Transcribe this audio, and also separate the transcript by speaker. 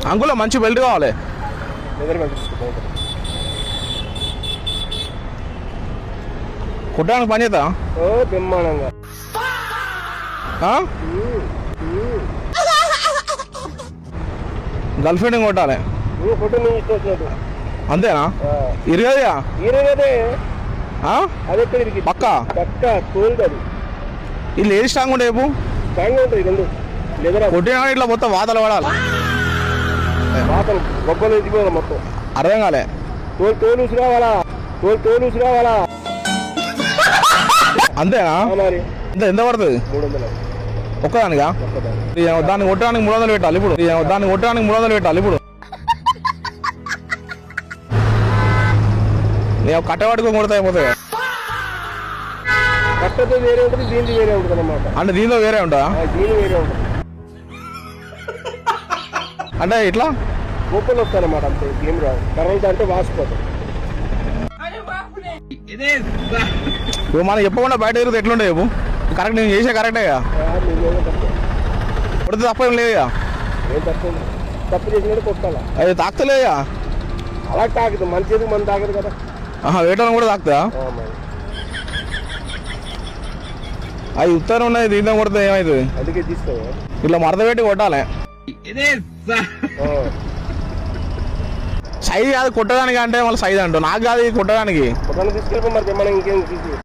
Speaker 1: Uncle మంచి belt కావాలి. కుట్టడానికి పని చేద్దా?
Speaker 2: బ్రహ్మాండంగా.
Speaker 1: గర్ల్ ఫ్రెండ్ కొట్టాలి అంతేనా? ఇరగదా? పక్క ఇల్లు ఏది స్ట్రాంగ్ ఉంటే చెప్పు. కొట్టినా ఇట్లా మొత్తం వాతలు పడాలి.
Speaker 2: మొత్తం
Speaker 1: అర్థం కాలే.
Speaker 2: తోలుసు రావాలా
Speaker 1: అంతేనా? ఎంత పడుతుంది?
Speaker 2: 300.
Speaker 1: ఒక్కదానిగా? దాన్ని కొట్టడానికి 300 పెట్టాలి ఇప్పుడు. దాన్ని కొట్టడానికి 300 పెట్టాలి ఇప్పుడు. నేను కట్టబట్టుకొని కొడతా అయిపోతాయి.
Speaker 2: కట్టతో వేరే ఉంటుంది, దీనికి వేరే ఉంటుంది అన్నమాట.
Speaker 1: అంటే దీనిలో వేరే ఉంటుందా?
Speaker 2: దీని వేరే ఉంటుంది.
Speaker 1: అంటే ఇట్లా
Speaker 2: గొప్పలు వస్తాయన్నమాట. అంతే, ఏం రావు. కరెంట్ అంటే వాసిపోతాయి.
Speaker 1: ఇప్పుడు మనం చెప్పకుండా బయట తిరిగితే ఎట్లుండే చెప్పు. కరెక్ట్, నేను చేసే కరెక్టేగా. కొడితే తప్పేం లేదా?
Speaker 2: తప్పు చేసినట్టు కొట్టాలా?
Speaker 1: అది తాకుతలేదా?
Speaker 2: అలా తాకుతుంది, మన చేతికి మనం తాగదు కదా.
Speaker 1: వేయటం కూడా తాకుతా? అది ఉత్తరం ఉన్నది, దీంతో కొడితే ఏమవుతుంది?
Speaker 2: అందుకే తీసుకో,
Speaker 1: ఇట్లా మరద పెట్టి కొట్టాలి. సైజ్ కాదు కొట్టడానికి, అంటే మళ్ళీ సైజ్ అంటూ నాకు కాదు కొట్టడానికి.
Speaker 2: తీసుకెళ్ళి మరి మనం ఇంకేం తీసి